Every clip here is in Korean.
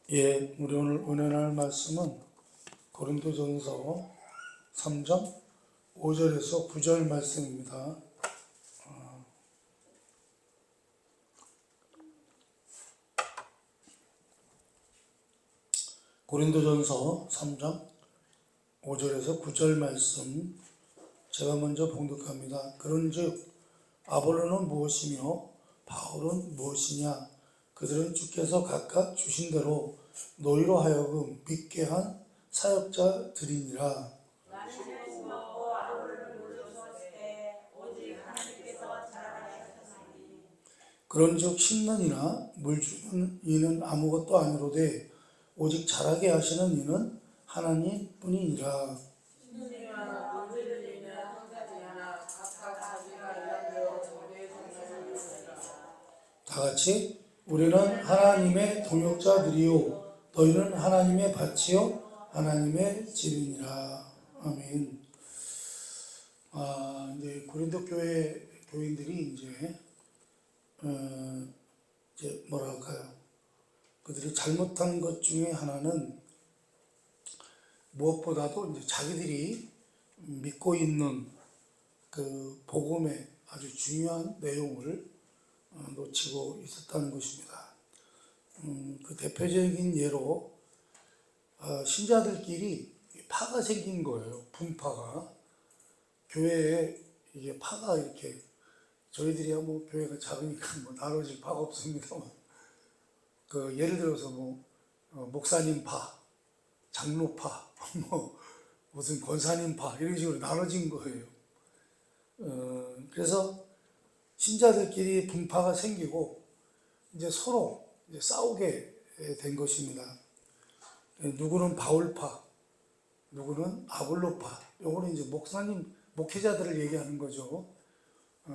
예, 우리 오늘 은혜할 말씀은 고린도전서 3장 5절에서 9절 말씀입니다. 고린도전서 3장 5절에서 9절 말씀 제가 먼저 봉독합니다. 그런즉 아볼로는 무엇이며 바울은 무엇이냐? 그들은 주께서 각각 주신 대로 너희로 하여금 믿게 한 사역자들이니라. 나는 물을 먹고 아볼로를 물로 주었으되 오직 하나님께서 자라게 하셨으니. 그런즉 심는 이나 물 주는 이는 아무것도 아니로되 오직 자라게 하시는 이는 하나님뿐이니라. 심는 물 주는 이는 한 가지 하나 각각 자기가 일한 대로 자기의 정성을 주시리라. 다 같이 우리는 하나님의 동역자들이요 너희는 하나님의 밭이요 하나님의 집이니라. 아멘. 이제 고린도 교회 교인들이 이제 뭐라 할까요? 그들이 잘못한 것 중에 하나는 무엇보다도 이제 자기들이 믿고 있는 그 복음의 아주 중요한 내용을 놓치고 있었다는 것입니다. 그 대표적인 예로 신자들끼리 파가 생긴 거예요. 분파가. 교회에 이게 파가 이렇게 저희들이야 뭐 교회가 작으니까 뭐 나눠질 파가 없습니다만 그 예를 들어서 뭐 목사님 파, 장로파, 뭐 무슨 권사님 파 이런 식으로 나눠진 거예요. 그래서 신자들끼리 분파가 생기고 이제 서로 이제 싸우게 된 것입니다. 누구는 바울파, 누구는 아볼로파. 요거는 이제 목사님, 목회자들을 얘기하는 거죠.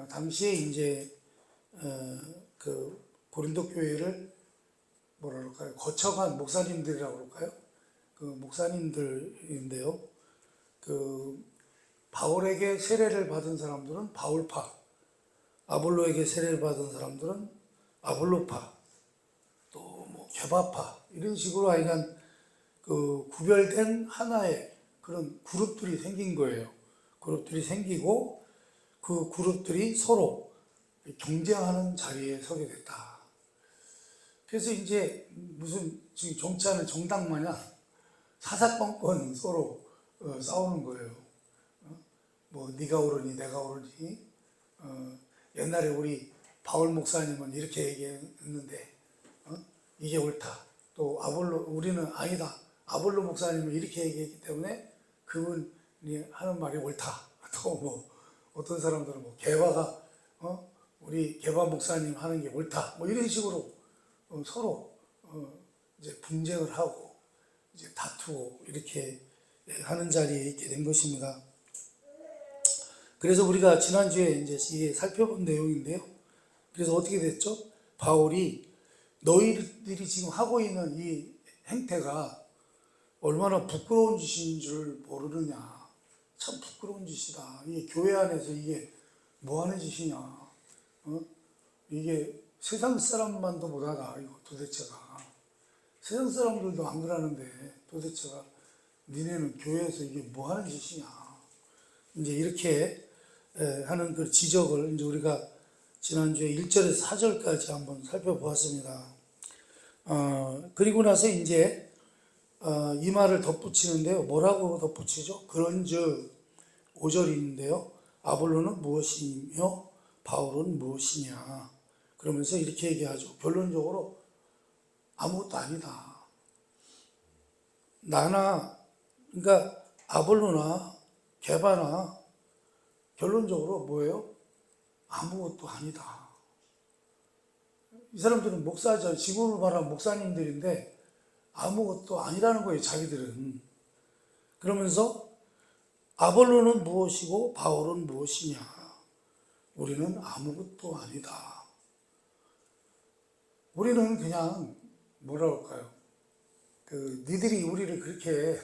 당시에 이제 그 고린도 교회를 뭐라 그럴까요? 거쳐간 목사님들이라고 그럴까요? 그 목사님들인데요. 그 바울에게 세례를 받은 사람들은 바울파, 아볼로에게 세례를 받은 사람들은 아볼로파, 또 뭐 게바파 이런 식으로 하여간 그 구별된 하나의 그런 그룹들이 생긴 거예요. 그룹들이 생기고 그 그룹들이 서로 경쟁하는 자리에 서게 됐다. 그래서 이제 무슨 지금 정치하는 정당 마냥 사사건건 서로 싸우는 거예요. 뭐 네가 옳으니 내가 옳으니. 옛날에 우리 바울 목사님은 이렇게 얘기했는데 이게 옳다. 또 아볼로 우리는 아니다. 아볼로 목사님은 이렇게 얘기했기 때문에 그분이 하는 말이 옳다. 또 뭐 어떤 사람들은 뭐 개화가 우리 개화 목사님 하는 게 옳다. 뭐 이런 식으로 서로 이제 분쟁을 하고 이제 다투고 이렇게 하는 자리에 있게 된 것입니다. 그래서 우리가 지난주에 이제 이게 살펴본 내용인데요. 그래서 어떻게 됐죠? 바울이 너희들이 지금 하고 있는 이 행태가 얼마나 부끄러운 짓인 줄 모르느냐. 참 부끄러운 짓이다. 이게 교회 안에서 이게 뭐 하는 짓이냐. 이게 세상 사람만도 못하다. 이거 도대체가. 세상 사람들도 안 그러는데 도대체가 니네는 교회에서 이게 뭐 하는 짓이냐. 이제 이렇게 하는 그 지적을 이제 우리가 지난주에 1절에서 4절까지 한번 살펴보았습니다. 그리고 나서 이제 이 말을 덧붙이는데요. 뭐라고 덧붙이죠? 그런즉 5절인데요. 아볼로는 무엇이며 바울은 무엇이냐. 그러면서 이렇게 얘기하죠. 결론적으로 아무것도 아니다. 나나 그러니까 아볼로나 게바나 결론적으로 뭐예요? 아무것도 아니다. 이 사람들은 목사죠. 지금으로 말하면 목사님들인데 아무것도 아니라는 거예요. 자기들은. 그러면서 아볼로는 무엇이고 바울은 무엇이냐. 우리는 아무것도 아니다. 우리는 그냥 뭐라 할까요? 그 니들이 우리를 그렇게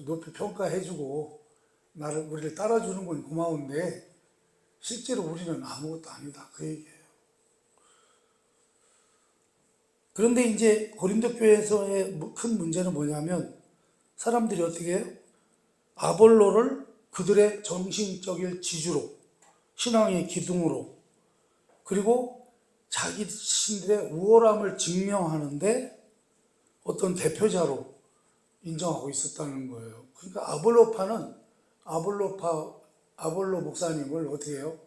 높이 평가해주고 우리를 따라주는 건 고마운데 실제로 우리는 아무것도 아니다. 그 얘기예요. 그런데 이제 고린도 교회에서의 큰 문제는 뭐냐면 사람들이 어떻게 해요? 아볼로를 그들의 정신적인 지주로, 신앙의 기둥으로, 그리고 자기 자신들의 우월함을 증명하는데 어떤 대표자로 인정하고 있었다는 거예요. 그러니까 아볼로 목사님을 어떻게 해요?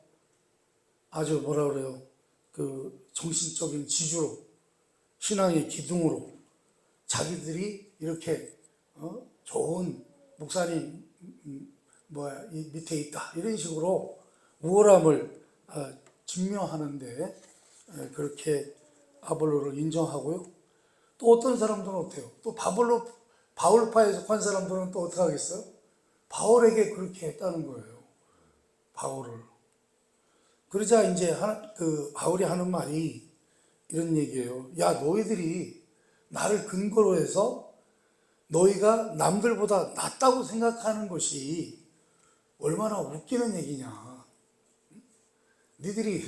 아주 뭐라 그래요? 그 정신적인 지주로, 신앙의 기둥으로 자기들이 이렇게 좋은 목사님 이 밑에 있다 이런 식으로 우월함을 증명하는데 그렇게 아볼로를 인정하고요. 또 어떤 사람들은 어때요? 또 바울파에 속한 사람들은 또 어떻게 하겠어요? 바울에게 그렇게 했다는 거예요. 바울을. 그러자 이제 바울이 하는 말이 이런 얘기예요. 야, 너희들이 나를 근거로 해서 너희가 남들보다 낫다고 생각하는 것이 얼마나 웃기는 얘기냐. 니들이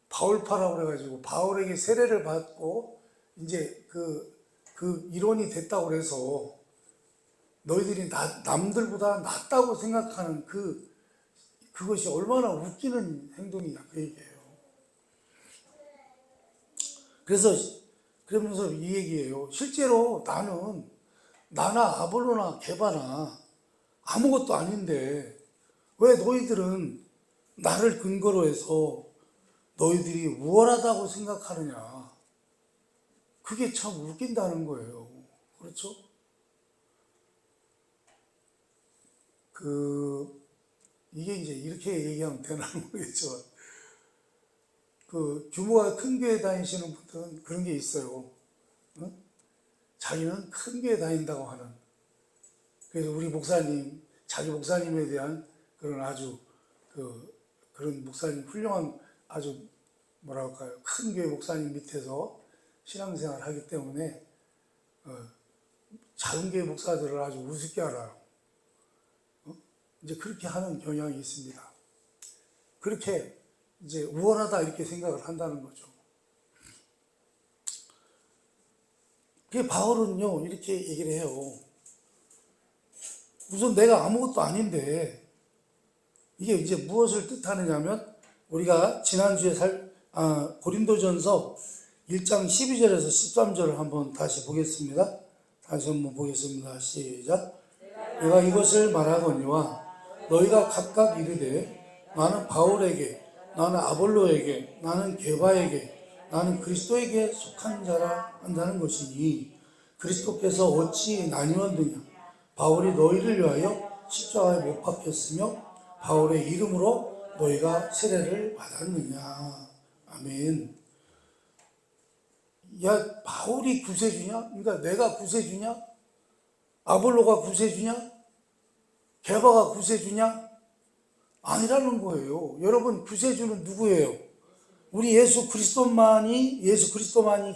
바울파라고 그래가지고 바울에게 세례를 받고 이제 그 이론이 됐다고 해서 너희들이 남들보다 낫다고 생각하는 그것이 얼마나 웃기는 행동이냐 그 얘기예요. 그러면서 이 얘기예요. 실제로 나나 아볼로나 게바나 아무것도 아닌데 왜 너희들은 나를 근거로 해서 너희들이 우월하다고 생각하느냐. 그게 참 웃긴다는 거예요. 그렇죠? 이게 이제 이렇게 얘기하면 되나 모르겠죠. 규모가 큰 교회 다니시는 분들은 그런 게 있어요. 자기는 큰 교회 다닌다고 하는. 그래서 우리 목사님, 자기 목사님에 대한 그런 아주 그런 목사님 훌륭한 아주 뭐라 할까요? 큰 교회 목사님 밑에서 신앙생활을 하기 때문에 작은 교회 목사들을 아주 우습게 알아요. 이제 그렇게 하는 경향이 있습니다. 그렇게 이제 우월하다 이렇게 생각을 한다는 거죠. 그 바울은요 이렇게 얘기를 해요. 우선 내가 아무것도 아닌데 이게 이제 무엇을 뜻하느냐면 우리가 지난주에 고린도전서 1장 12절에서 13절을 한번 다시 보겠습니다. 다시 한번 보겠습니다. 시작. 내가 이것을 말하거니와 너희가 각각 이르되 나는 바울에게 나는 아볼로에게 나는 게바에게 나는 그리스도에게 속한 자라 한다는 것이니 그리스도께서 어찌 나뉘었느냐. 바울이 너희를 위하여 십자가에 못 박혔으며 바울의 이름으로 너희가 세례를 받았느냐. 아멘. 야, 바울이 구세주냐? 그러니까 내가 구세주냐? 아볼로가 구세주냐? 게바가 구세주냐? 아니라는 거예요. 여러분, 구세주는 누구예요? 우리 예수 그리스도만이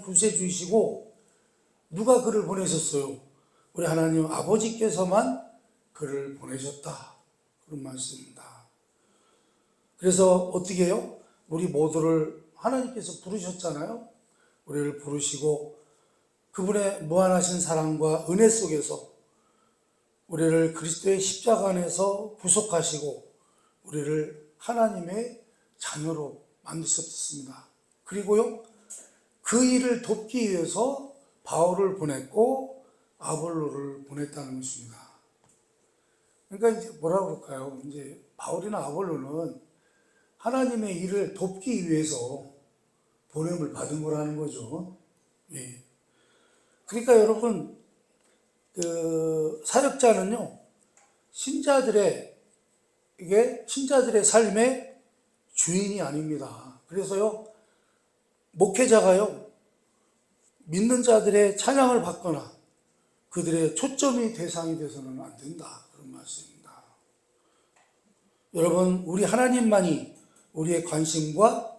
구세주이시고 누가 그를 보내셨어요? 우리 하나님 아버지께서만 그를 보내셨다. 그런 말씀입니다. 그래서 어떻게 해요? 우리 모두를 하나님께서 부르셨잖아요. 우리를 부르시고 그분의 무한하신 사랑과 은혜 속에서 우리를 그리스도의 십자가 안에서 구속하시고 우리를 하나님의 자녀로 만드셨습니다. 그리고요, 그 일을 돕기 위해서 바울을 보냈고 아볼로를 보냈다는 것입니다. 그러니까 이제 뭐라 그럴까요? 이제 바울이나 아볼로는 하나님의 일을 돕기 위해서 보냄을 받은 거라는 거죠. 예. 그러니까 여러분, 사역자는요, 신자들의 삶의 주인이 아닙니다. 그래서요, 목회자가요, 믿는 자들의 찬양을 받거나 그들의 초점이 대상이 돼서는 안 된다. 그런 말씀입니다. 여러분, 우리 하나님만이 우리의 관심과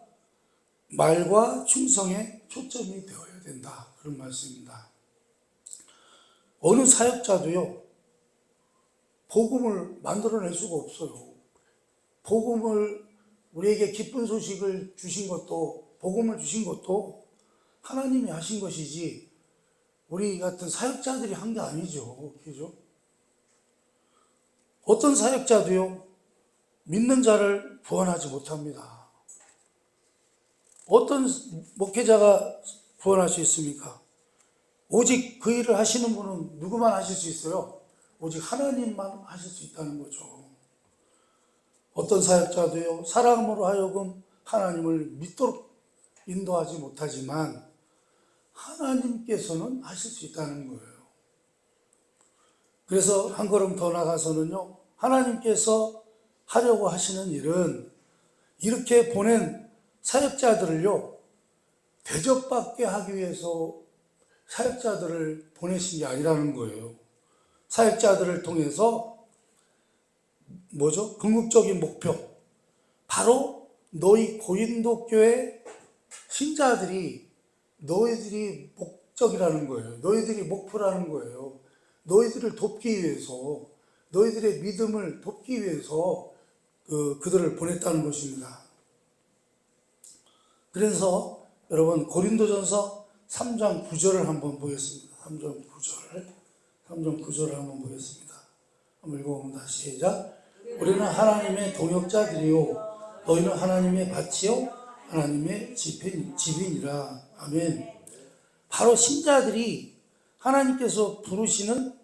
말과 충성에 초점이 되어야 된다. 그런 말씀입니다. 어느 사역자도요, 복음을 만들어낼 수가 없어요. 복음을, 우리에게 기쁜 소식을 주신 것도, 복음을 주신 것도 하나님이 하신 것이지 우리 같은 사역자들이 한 게 아니죠. 그죠? 어떤 사역자도요, 믿는 자를 구원하지 못합니다. 어떤 목회자가 구원할 수 있습니까? 오직 그 일을 하시는 분은 누구만 하실 수 있어요? 오직 하나님만 하실 수 있다는 거죠. 어떤 사역자도요, 사람으로 하여금 하나님을 믿도록 인도하지 못하지만 하나님께서는 하실 수 있다는 거예요. 그래서 한 걸음 더 나가서는요, 하나님께서 하려고 하시는 일은 이렇게 보낸 사역자들을요, 대접받게 하기 위해서 사역자들을 보내신 게 아니라는 거예요. 사역자들을 통해서 뭐죠? 궁극적인 목표. 바로 너희 고린도 교회 신자들이 너희들이 목적이라는 거예요. 너희들이 목표라는 거예요. 너희들을 돕기 위해서, 너희들의 믿음을 돕기 위해서 그들을 보냈다는 것입니다. 그래서 여러분 고린도전서 3장 9절을 한번 보겠습니다. 3장 9절을 한번 보겠습니다. 한번 읽어봅니다. 시작. 우리는 하나님의 동역자들이요 너희는 하나님의 밭이요 하나님의 집이니라. 아멘. 바로 신자들이 하나님께서 부르시는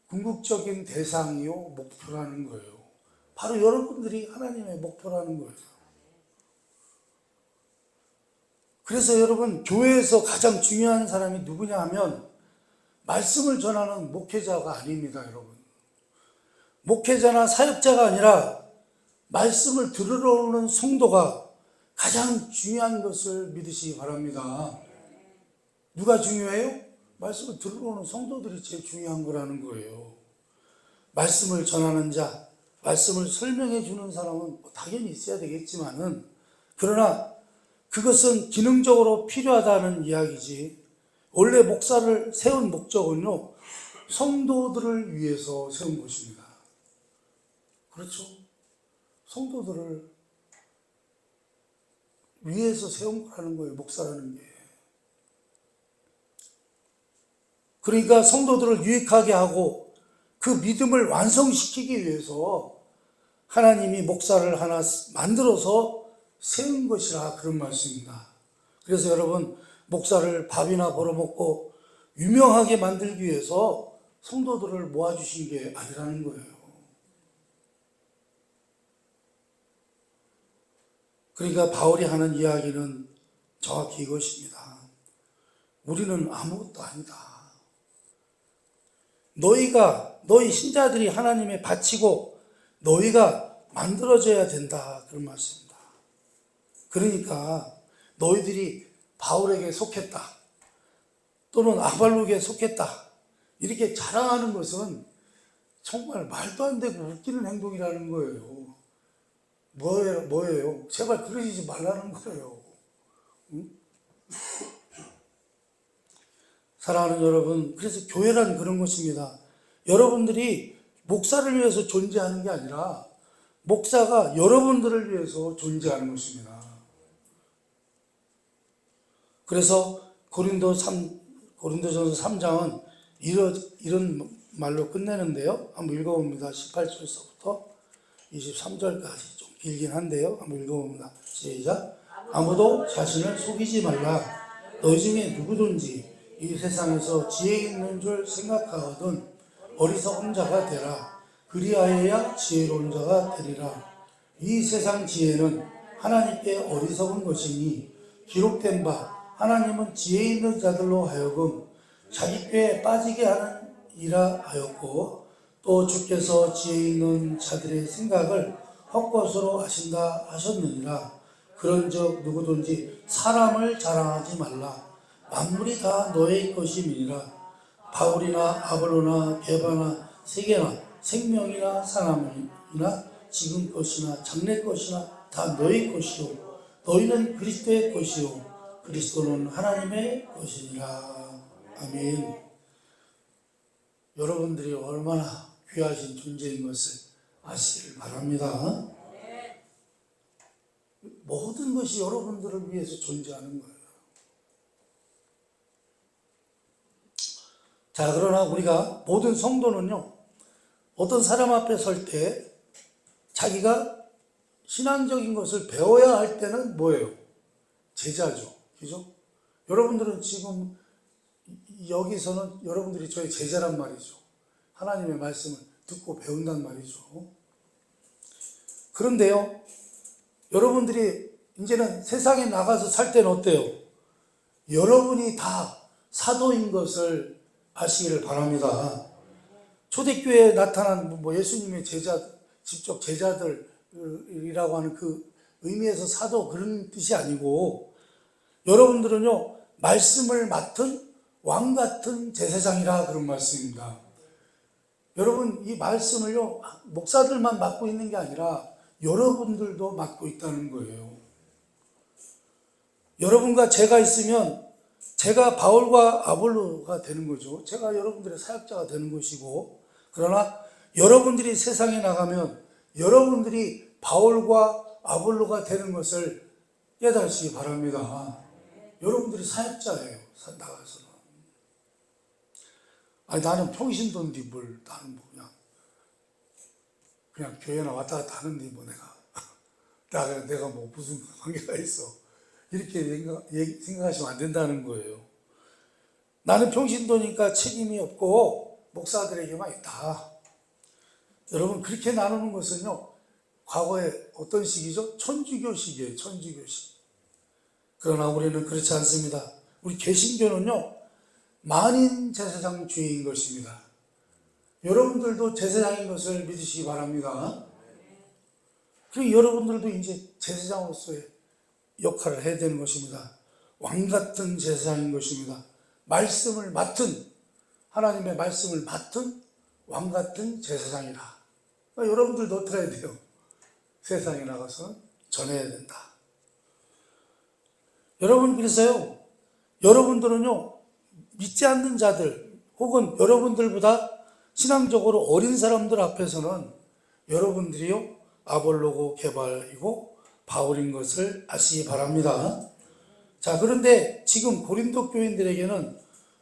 궁극적인 대상이요 목표라는 거예요. 바로 여러분들이 하나님의 목표라는 거예요. 그래서 여러분, 교회에서 가장 중요한 사람이 누구냐 하면 말씀을 전하는 목회자가 아닙니다, 여러분. 목회자나 사역자가 아니라 말씀을 들으러 오는 성도가 가장 중요한 것을 믿으시기 바랍니다. 누가 중요해요? 말씀을 들으러 오는 성도들이 제일 중요한 거라는 거예요. 말씀을 전하는 자, 말씀을 설명해 주는 사람은 당연히 있어야 되겠지만은, 그러나 그것은 기능적으로 필요하다는 이야기지, 원래 목사를 세운 목적은요, 성도들을 위해서 세운 것입니다. 그렇죠? 성도들을 위해서 세운 거라는 거예요, 목사라는 게. 그러니까 성도들을 유익하게 하고 그 믿음을 완성시키기 위해서 하나님이 목사를 하나 만들어서 세운 것이라, 그런 말씀입니다. 그래서 여러분, 목사를 밥이나 벌어먹고 유명하게 만들기 위해서 성도들을 모아주신 게 아니라는 거예요. 그러니까 바울이 하는 이야기는 정확히 이것입니다. 우리는 아무것도 아니다. 너희 신자들이 하나님의 바치고 너희가 만들어져야 된다, 그런 말씀입니다. 그러니까 너희들이 바울에게 속했다, 또는 아발로에게 속했다, 이렇게 자랑하는 것은 정말 말도 안 되고 웃기는 행동이라는 거예요. 뭐예요? 제발 그러시지 말라는 거예요. 응? 사랑하는 여러분, 그래서 교회란 그런 것입니다. 여러분들이 목사를 위해서 존재하는 게 아니라 목사가 여러분들을 위해서 존재하는 것입니다. 그래서 고린도전서 3장은 이런 말로 끝내는데요. 한번 읽어봅니다. 18절서부터 23절까지 좀 길긴 한데요. 한번 읽어봅니다. 시작. 아무도 자신을 속이지 말라. 너희 중에 누구든지 이 세상에서 지혜 있는 줄 생각하거든 어리석은 자가 되라. 그리하여야 지혜로운 자가 되리라. 이 세상 지혜는 하나님께 어리석은 것이니 기록된 바 하나님은 지혜 있는 자들로 하여금 자기 꾀에 빠지게 하는 이라 하였고, 또 주께서 지혜 있는 자들의 생각을 헛것으로 하신다 하셨느니라. 그런즉 누구든지 사람을 자랑하지 말라. 만물이 다 너의 것임이니라. 바울이나 아볼로나 게바나 세계나 생명이나 사람이나 지금 것이나 장래 것이나 다 너의 것이요 너희는 그리스도의 것이요 그리스도는 하나님의 것이니라. 아멘. 여러분들이 얼마나 귀하신 존재인 것을 아시길 바랍니다. 모든 것이 여러분들을 위해서 존재하는 거예요. 자, 그러나 우리가 모든 성도는요, 어떤 사람 앞에 설 때 자기가 신앙적인 것을 배워야 할 때는 뭐예요? 제자죠. 그죠? 여러분들은 지금 여기서는 여러분들이 저의 제자란 말이죠. 하나님의 말씀을 듣고 배운단 말이죠. 그런데요, 여러분들이 이제는 세상에 나가서 살 때는 어때요? 여러분이 다 사도인 것을 아시기를 바랍니다. 초대교회에 나타난 예수님의 직접 제자들이라고 하는 그 의미에서 사도 그런 뜻이 아니고, 여러분들은요, 말씀을 맡은 왕 같은 제사장이라 그런 말씀입니다. 여러분, 이 말씀을요, 목사들만 맡고 있는 게 아니라 여러분들도 맡고 있다는 거예요. 여러분과 제가 있으면 제가 바울과 아볼로가 되는 거죠. 제가 여러분들의 사역자가 되는 것이고, 그러나 여러분들이 세상에 나가면 여러분들이 바울과 아볼로가 되는 것을 깨달으시기 바랍니다. 여러분들이 사역자예요. 나가서는. 아니, 나는 평신도인데 뭘, 나는 뭐 그냥 교회나 왔다 갔다 하는데 뭐 내가 뭐 무슨 관계가 있어. 이렇게 생각하시면 안 된다는 거예요. 나는 평신도니까 책임이 없고 목사들에게만 있다. 여러분, 그렇게 나누는 것은요, 과거에 어떤 식이죠? 천주교식이에요. 천주교식. 그러나 우리는 그렇지 않습니다. 우리 개신교는요, 만인 제사장주의인 것입니다. 여러분들도 제사장인 것을 믿으시기 바랍니다. 그리고 여러분들도 이제 제사장으로서의 역할을 해야 되는 것입니다. 왕 같은 제사장인 것입니다. 말씀을 맡은, 하나님의 말씀을 맡은 왕 같은 제사장이라. 그러니까 여러분들도 어떻게 해야 돼요? 세상에 나가서 전해야 된다. 여러분, 그래서요, 여러분들은요, 믿지 않는 자들 혹은 여러분들보다 신앙적으로 어린 사람들 앞에서는 여러분들이요, 아볼로고 개발이고 바울인 것을 아시기 바랍니다. 자, 그런데 지금 고린도 교인들에게는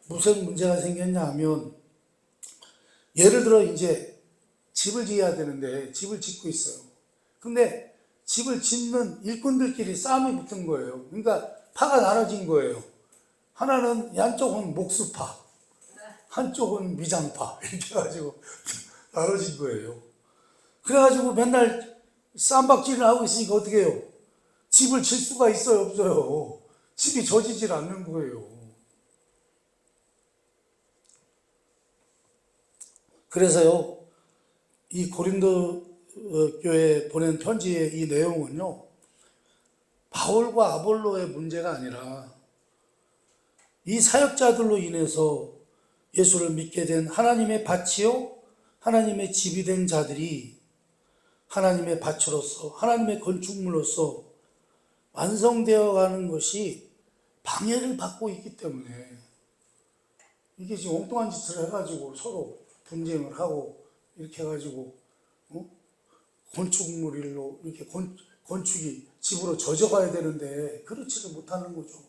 무슨 문제가 생겼냐 하면, 예를 들어 이제 집을 지어야 되는데 집을 짓고 있어요. 근데 집을 짓는 일꾼들끼리 싸움이 붙은 거예요. 그러니까 파가 나눠진 거예요. 하나는, 한쪽은 목수파, 한쪽은 미장파, 이렇게 해가지고 나눠진 거예요. 그래가지고 맨날 쌈박질을 하고 있으니까 어떻게 해요? 집을 질 수가 있어요, 없어요? 집이 져지질 않는 거예요. 그래서요, 이 고린도 교회에 보낸 편지의 이 내용은요, 바울과 아볼로의 문제가 아니라 이 사역자들로 인해서 예수를 믿게 된 하나님의 밭이요, 하나님의 집이 된 자들이 하나님의 밭으로서, 하나님의 건축물로서 완성되어 가는 것이 방해를 받고 있기 때문에, 이게 지금 엉뚱한 짓을 해가지고 서로 분쟁을 하고 이렇게 해가지고 건축물로 이렇게 건축이 집으로 젖어가야 되는데 그렇지를 못하는 거죠.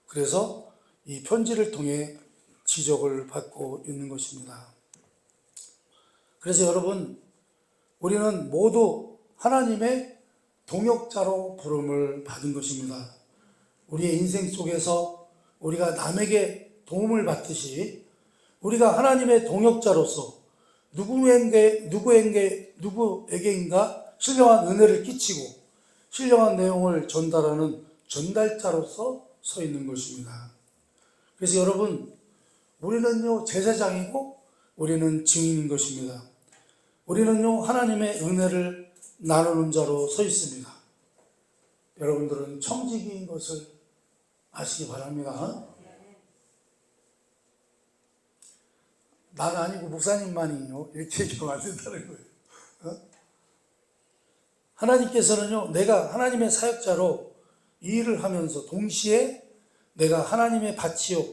그래서 이 편지를 통해 지적을 받고 있는 것입니다. 그래서 여러분, 우리는 모두 하나님의 동역자로 부름을 받은 것입니다. 우리의 인생 속에서 우리가 남에게 도움을 받듯이 우리가 하나님의 동역자로서 누구에게인가 신령한 은혜를 끼치고 신령한 내용을 전달하는 전달자로서 서 있는 것입니다. 그래서 여러분, 우리는요, 제사장이고 우리는 증인인 것입니다. 우리는요, 하나님의 은혜를 나누는 자로 서 있습니다. 여러분들은 청지기인 것을 아시기 바랍니다. 난 아니고 목사님만이요, 이렇게 얘기하면 안 된다는 거예요. 하나님께서는요, 내가 하나님의 사역자로 이 일을 하면서 동시에 내가 하나님의 밭이요,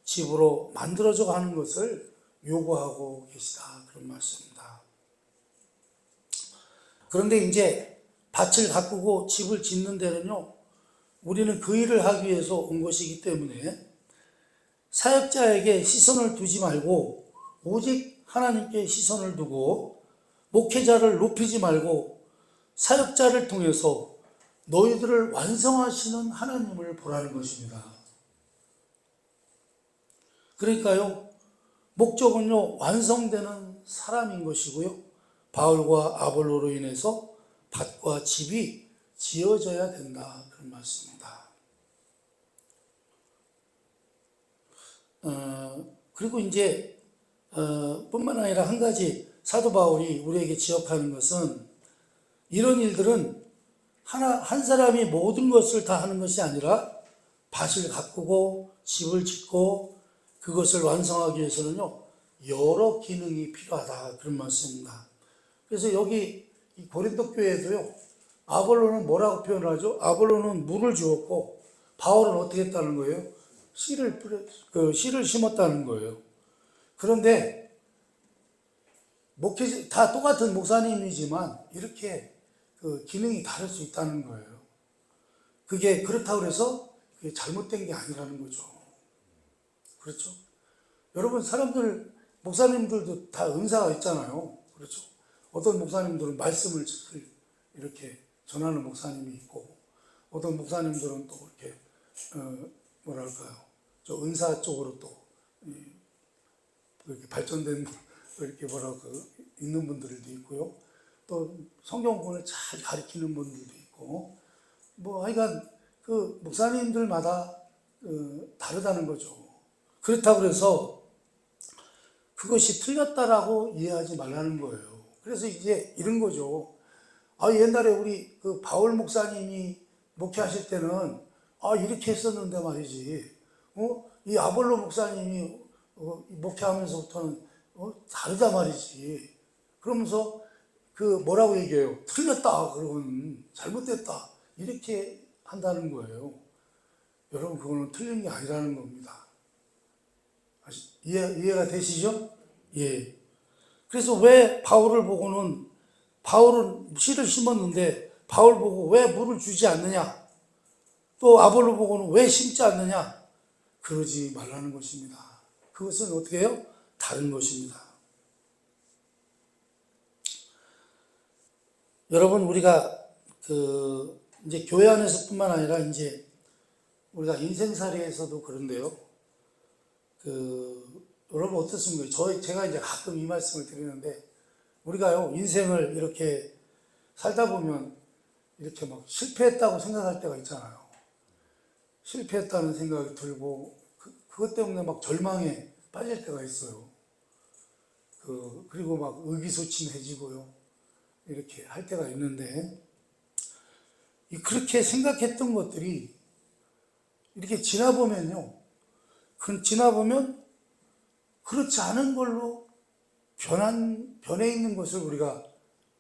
집으로 만들어져 가는 것을 요구하고 계시다, 그런 말씀입니다. 그런데 이제 밭을 가꾸고 집을 짓는 데는요, 우리는 그 일을 하기 위해서 온 것이기 때문에 사역자에게 시선을 두지 말고 오직 하나님께 시선을 두고 목회자를 높이지 말고 사역자를 통해서 너희들을 완성하시는 하나님을 보라는 것입니다. 그러니까요, 목적은요, 완성되는 사람인 것이고요, 바울과 아볼로로 인해서 밭과 집이 지어져야 된다, 그런 말씀입니다. 그리고 이제 뿐만 아니라 한 가지 사도 바울이 우리에게 지적하는 것은, 이런 일들은 한 사람이 모든 것을 다 하는 것이 아니라 밭을 가꾸고 집을 짓고 그것을 완성하기 위해서는요, 여러 기능이 필요하다, 그런 말씀입니다. 그래서 여기 이 고린도 교회도요, 아볼로는 뭐라고 표현하죠? 아볼로는 물을 주었고 바울은 어떻게 했다는 거예요? 씨를 심었다는 거예요. 그런데 목회자 다 똑같은 목사님이지만 이렇게 그 기능이 다를 수 있다는 거예요. 그게 그렇다고 해서 그게 잘못된 게 아니라는 거죠. 그렇죠? 여러분, 사람들, 목사님들도 다 은사가 있잖아요. 그렇죠? 어떤 목사님들은 말씀을 이렇게 전하는 목사님이 있고, 어떤 목사님들은 또 이렇게 뭐랄까요, 저 은사 쪽으로 또 이렇게 발전된 이렇게 있는 분들도 있고요. 또 성경권을 잘 가리키는 분들도 있고, 뭐 하여간 그 목사님들마다 다르다는 거죠. 그렇다고 해서 그것이 틀렸다라고 이해하지 말라는 거예요. 그래서 이제 이런 거죠. 옛날에 우리 그 바울 목사님이 목회하실 때는 이렇게 했었는데 말이지, 이 아볼로 목사님이 목회하면서부터는 다르다 말이지. 그러면서 그 뭐라고 얘기해요? 틀렸다, 그러면 잘못됐다, 이렇게 한다는 거예요. 여러분, 그거는 틀린 게 아니라는 겁니다. 이해가 되시죠? 예. 그래서 왜 바울은 씨를 심었는데 바울 보고 왜 물을 주지 않느냐, 또 아볼로 보고는 왜 심지 않느냐, 그러지 말라는 것입니다. 그것은 어떻게 해요? 다른 것입니다. 여러분, 우리가 이제 교회 안에서뿐만 아니라 이제 우리가 인생살이에서도 그런데요. 여러분 어떻습니까? 제가 이제 가끔 이 말씀을 드리는데, 우리가요, 인생을 이렇게 살다 보면 이렇게 막 실패했다고 생각할 때가 있잖아요. 실패했다는 생각이 들고, 그것 때문에 막 절망에 빠질 때가 있어요. 그리고 막 의기소침해지고요. 이렇게 할 때가 있는데, 그렇게 생각했던 것들이 이렇게 지나보면 그렇지 않은 걸로 변해 있는 것을 우리가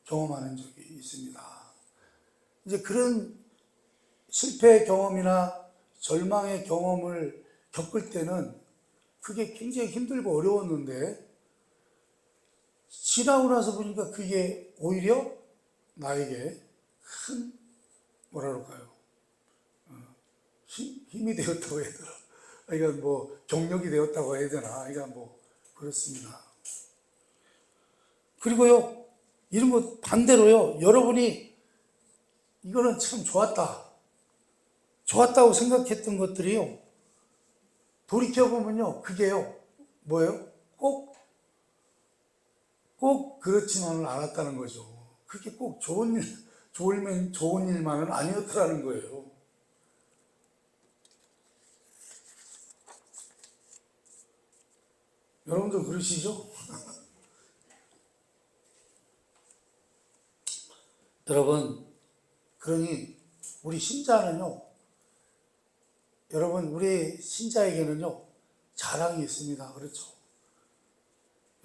경험하는 적이 있습니다. 이제 그런 실패의 경험이나 절망의 경험을 겪을 때는 그게 굉장히 힘들고 어려웠는데, 지나고 나서 보니까 그게 오히려 나에게 큰, 뭐라 그럴까요? 힘이 되었다고 해야 되나? 그러니까 뭐 경력이 되었다고 해야 되나? 그러니까 뭐 그렇습니다. 그리고요, 이런 것 반대로요, 여러분이 이거는 참 좋았다고 생각했던 것들이요, 돌이켜보면요, 그게요, 뭐예요? 꼭 그렇지만은 않았다는 거죠. 그게 꼭 좋은 일만은 아니었더라는 거예요. 여러분들 그러시죠? 여러분, 그러니 우리 신자는요, 여러분, 우리 신자에게는요, 자랑이 있습니다. 그렇죠?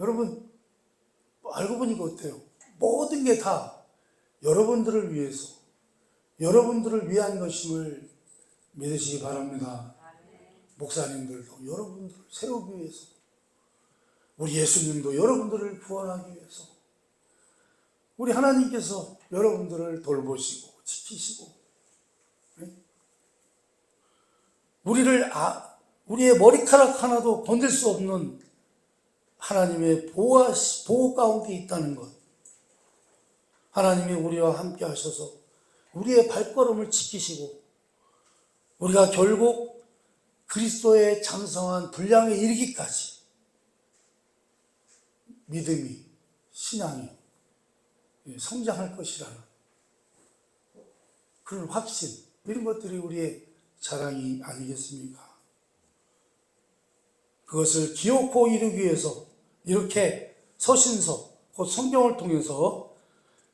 여러분, 알고 보니까 어때요? 모든 게 다 여러분들을 위해서, 여러분들을 위한 것임을 믿으시기 바랍니다. 목사님들도 여러분들을 세우기 위해서, 우리 예수님도 여러분들을 구원하기 위해서, 우리 하나님께서 여러분들을 돌보시고 지키시고, 우리를 우리의 머리카락 하나도 건들 수 없는 하나님의 보호 가운데 있다는 것. 하나님이 우리와 함께 하셔서 우리의 발걸음을 지키시고 우리가 결국 그리스도의 장성한 분량에 이르기까지 믿음이, 신앙이 성장할 것이라는 그런 확신, 이런 것들이 우리의 자랑이 아니겠습니까? 그것을 기어코 이루기 위해서 이렇게 서신서, 곧 성경을 통해서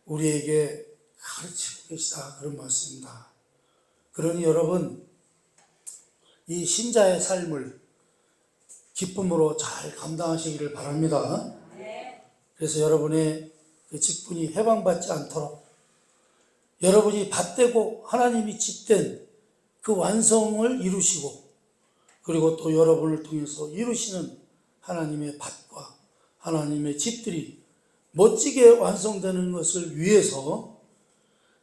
우리에게 가르치고 계시다, 그런 말씀입니다. 그러니 여러분, 이 신자의 삶을 기쁨으로 잘 감당하시기를 바랍니다. 그래서 여러분의 그 직분이 해방받지 않도록 여러분이 밭되고 하나님이 짓된 그 완성을 이루시고, 그리고 또 여러분을 통해서 이루시는 하나님의 밭과 하나님의 집들이 멋지게 완성되는 것을 위해서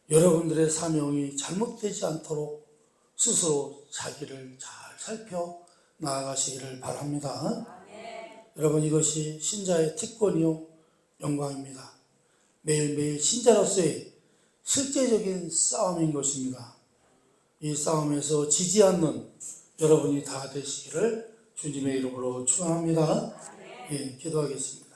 여러분들의 사명이 잘못되지 않도록 스스로 자기를 잘 살펴 나아가시기를 바랍니다. 여러분, 이것이 신자의 특권이요 영광입니다. 매일매일 신자로서의 실제적인 싸움인 것입니다. 이 싸움에서 지지 않는 여러분이 다 되시기를 주님의 이름으로 축원합니다. 예, 기도하겠습니다.